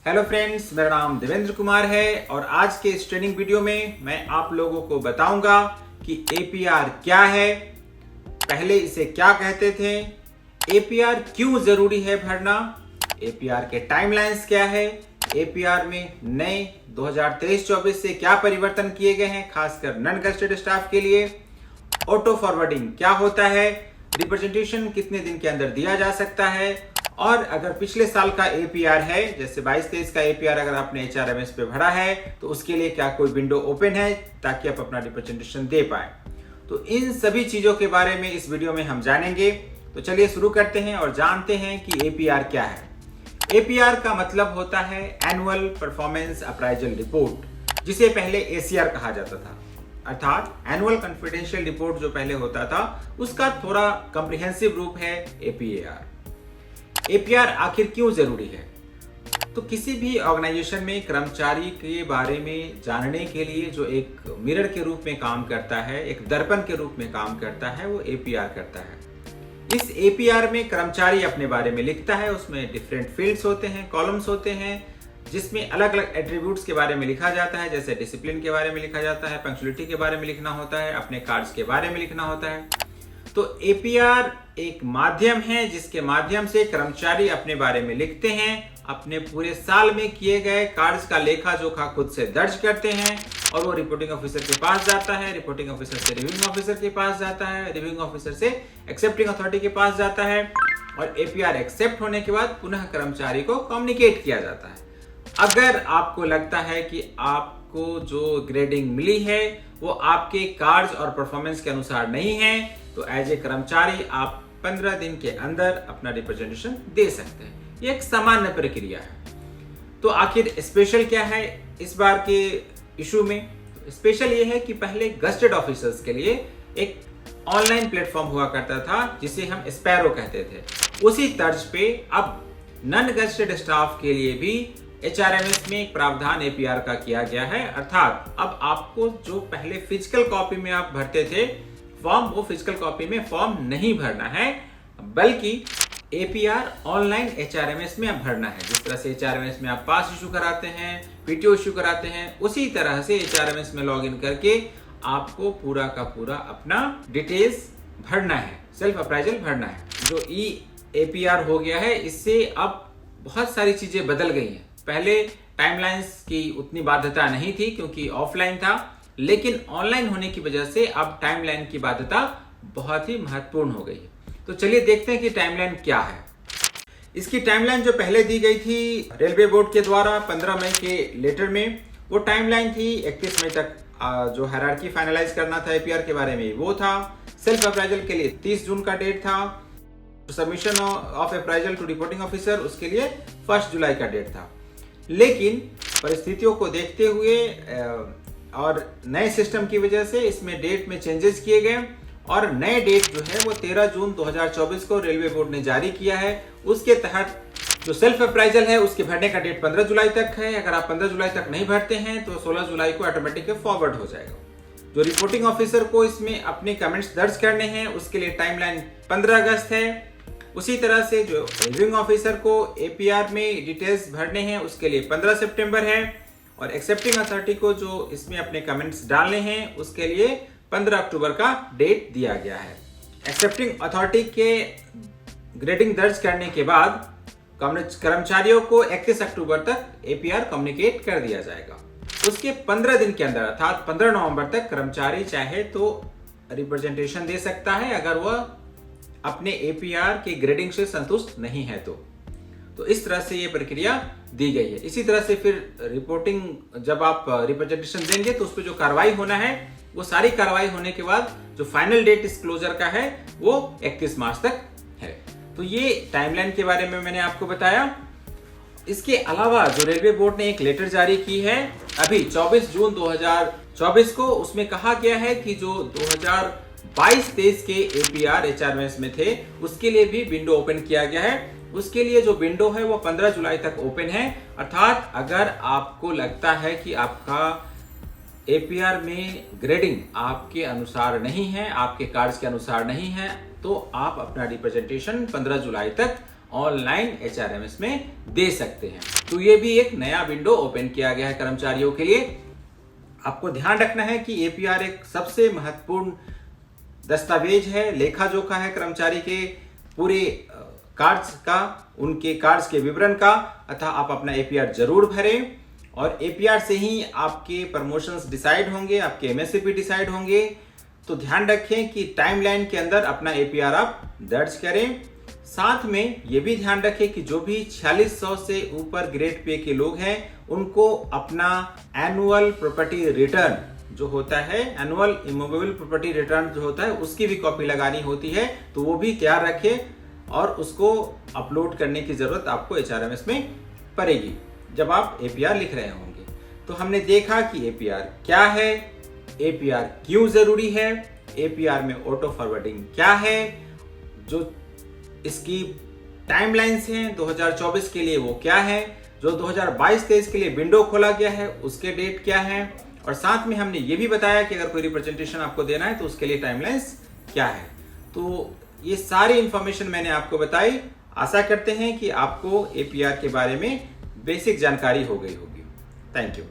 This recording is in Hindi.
हेलो फ्रेंड्स, मेरा नाम देवेंद्र कुमार है और आज के इस ट्रेनिंग वीडियो में मैं आप लोगों को बताऊंगा कि एपीआर क्या है, पहले इसे क्या कहते थे, एपीआर क्यों जरूरी है भरना, एपीआर के टाइमलाइंस क्या है, एपीआर में नए 2023-24 से क्या परिवर्तन किए गए हैं खासकर नॉन गस्टेड स्टाफ के लिए, ऑटो फॉरवर्डिंग क्या होता है, रिप्रेजेंटेशन कितने दिन के अंदर दिया जा सकता है, और अगर पिछले साल का एपीआर है जैसे 22-23 का एपीआर अगर आपने एचआरएमएस पे भरा है तो उसके लिए क्या कोई विंडो ओपन है ताकि आप अपना रिप्रेजेंटेशन दे पाए। तो इन सभी चीजों के बारे में इस वीडियो में हम जानेंगे। तो चलिए शुरू करते हैं और जानते हैं कि एपीआर क्या है। एपीआर का मतलब होता है एनुअल परफॉर्मेंस अप्राइजल रिपोर्ट, जिसे पहले एसीआर कहा जाता था, अर्थात एनुअल कॉन्फिडेंशियल रिपोर्ट जो पहले होता था उसका थोड़ा कॉम्प्रिहेंसिव रूप है एपीआर। एपीआर आखिर क्यों जरूरी है? तो किसी भी ऑर्गेनाइजेशन में कर्मचारी के बारे में जानने के लिए जो एक मिरर के रूप में काम करता है, एक दर्पण के रूप में काम करता है, वो एपीआर करता है। इस एपीआर में कर्मचारी अपने बारे में लिखता है, उसमें डिफरेंट फील्ड्स होते हैं, कॉलम्स होते हैं, जिसमें अलग अलग एट्रीब्यूट्स के बारे में लिखा जाता है, जैसे डिसिप्लिन के बारे में लिखा जाता है, पंक्चुअलिटी के बारे में लिखना होता है, अपने कार्ड्स के बारे में लिखना होता है। तो एपीआर एक माध्यम है जिसके माध्यम से कर्मचारी अपने बारे में लिखते हैं, अपने पूरे साल में किए गए कार्य का लेखा जोखा खुद से दर्ज करते हैं और वो रिपोर्टिंग ऑफिसर के पास जाता है, रिपोर्टिंग ऑफिसर से रिव्यूइंग ऑफिसर के पास जाता है, रिव्यूइंग ऑफिसर से एक्सेप्टिंग अथॉरिटी के पास जाता है और एपीआर एक्सेप्ट होने के बाद पुनः कर्मचारी को कम्युनिकेट किया जाता है। अगर आपको लगता है कि आपको जो ग्रेडिंग मिली है वो आपके कार्य और परफॉर्मेंस के अनुसार नहीं है तो एज ए कर्मचारी आप 15 दिन के अंदर अपना रिप्रेजेंटेशन दे सकते हैं। ये एक सामान्य प्रक्रिया है। तो आखिर स्पेशल क्या है इस बार के इशू में? स्पेशल ये है कि पहले गस्टेड ऑफिसर्स के लिए एक ऑनलाइन प्लेटफॉर्म हुआ करता था जिसे हम स्पैरो कहते थे। उसी तर्ज पे अब नॉन गस्टेड स्टाफ के लिए भी एचआरएमएस में एक प्रावधान एपीआर का किया गया है, अर्थात अब आपको जो पहले फिजिकल कॉपी में आप भरते थे फॉर्म, वो फिजिकल कॉपी में फॉर्म नहीं भरना है बल्कि एपीआर ऑनलाइन एचआरएमएस में आप भरना है। जिस तरह से एचआरएमएस में आप पास इशू कराते हैं, पीटीओ इशू कराते हैं, उसी तरह से एचआरएमएस में लॉगिन करके आपको पूरा का पूरा अपना डिटेल्स भरना है, सेल्फ अप्राइजल भरना है। जो ई एपीआर हो गया है इससे अब बहुत सारी चीजें बदल गई हैं। पहले टाइमलाइंस की उतनी बाध्यता नहीं थी क्योंकि ऑफलाइन था, लेकिन ऑनलाइन होने की वजह से अब टाइमलाइन की बाध्यता बहुत ही महत्वपूर्ण हो गई है। तो चलिए देखते हैं कि टाइमलाइन क्या है। इसकी टाइमलाइन जो पहले दी गई थी रेलवे बोर्ड के द्वारा 15 मई के लेटर में, वो टाइमलाइन थी 31 मई तक जो हायरार्की फाइनलाइज करना था एपीआर के बारे में वो था। सेल्फ अप्राइजल के लिए 30 जून का डेट था। Submission of appraisal to reporting officer उसके लिए 1 जुलाई का डेट था। लेकिन परिस्थितियों को देखते हुए और नए सिस्टम की वजह से इसमें डेट में चेंजेस किए गए और नए डेट जो है वो 13 जून 2024 को रेलवे बोर्ड ने जारी किया है। उसके तहत जो सेल्फ अप्राइजल है उसके भरने का डेट 15 जुलाई तक है। अगर आप 15 जुलाई तक नहीं भरते हैं तो 16 जुलाई को ऑटोमेटिक फॉरवर्ड हो जाएगा। जो रिपोर्टिंग ऑफिसर को इसमें अपने कमेंट्स दर्ज करने हैं उसके लिए टाइमलाइन 15 अगस्त है। उसी तरह से जो रिव्यूइंग ऑफिसर को एपीआर में डिटेल्स भरने हैं उसके लिए 15 सितंबर है और एक्सेप्टिंग अथॉरिटी को जो इसमें अपने कमेंट्स डालने हैं उसके लिए 15 अक्टूबर का डेट दिया गया है। एक्सेप्टिंग अथॉरिटी के ग्रेडिंग दर्ज करने के बाद कर्मचारियों को 31 अक्टूबर तक एपीआर कम्युनिकेट कर दिया जाएगा। उसके 15 दिन के अंदर अर्थात 15 नवंबर तक कर्मचारी चाहे तो रिप्रेजेंटेशन दे सकता है अगर वह अपने एपीआर के ग्रेडिंग से संतुष्ट नहीं है तो इस तरह से ये प्रक्रिया दी गई है। इसी तरह से फिर रिपोर्टिंग जब आप रिप्रेजेंटेशन देंगे तो उस पर जो कार्रवाई होना है वो सारी कार्रवाई होने के बाद जो फाइनल डेट इस क्लोजर का है वो 31 मार्च तक है। तो ये टाइमलाइन के बारे में मैंने आपको बताया। इसके अलावा जो रेलवे बोर्ड ने एक लेटर जारी की है अभी 24 जून 2024 को, उसमें कहा गया है कि जो 2022-23 के एपीआर एचआरएमएस में थे उसके लिए भी विंडो ओपन किया गया है। उसके लिए जो विंडो है वो 15 जुलाई तक ओपन है, अर्थात अगर आपको लगता है कि आपका एपीआर में ग्रेडिंग आपके अनुसार नहीं है, आपके कार्य के अनुसार नहीं है, तो आप अपना रिप्रेजेंटेशन 15 जुलाई तक ऑनलाइन HRMS में दे सकते हैं। तो ये भी एक नया विंडो ओपन किया गया है कर्मचारियों के लिए। आपको ध्यान रखना है कि APR एक सबसे महत्वपूर्ण दस्तावेज है, लेखा जोखा है कर्मचारी के पूरे कार्ड्स का, उनके कार्ड्स के विवरण का। अतः आप अपना APR जरूर भरें और APR से ही आपके प्रमोशंस डिसाइड होंगे, आपके MSCP डिसाइड होंगे। तो ध्यान रखें कि टाइमलाइन के अंदर अपना APR आप दर्ज करें। साथ में ये भी ध्यान रखें कि जो भी 4600 से ऊपर ग्रेड पे के लोग हैं उनको अपना एनुअल प्रॉपर्टी रिटर्न जो होता है, एनुअल इमूवेबल प्रॉपर्टी रिटर्न जो होता है, उसकी भी कॉपी लगानी होती है। तो वो भी तैयार रखें और उसको अपलोड करने की जरूरत आपको HRMS में पड़ेगी जब आप APR लिख रहे होंगे। तो हमने देखा कि APR क्या है, APR क्यों जरूरी है, APR में ऑटो फॉरवर्डिंग क्या है, जो इसकी टाइमलाइंस हैं 2024 के लिए वो क्या है, जो 2022-23 के लिए विंडो खोला गया है उसके डेट क्या है, और साथ में हमने ये भी बताया कि अगर कोई रिप्रेजेंटेशन आपको देना है तो उसके लिए टाइमलाइंस क्या है। तो ये सारी इंफॉर्मेशन मैंने आपको बताई। आशा करते हैं कि आपको APR के बारे में बेसिक जानकारी हो गई होगी। Thank you.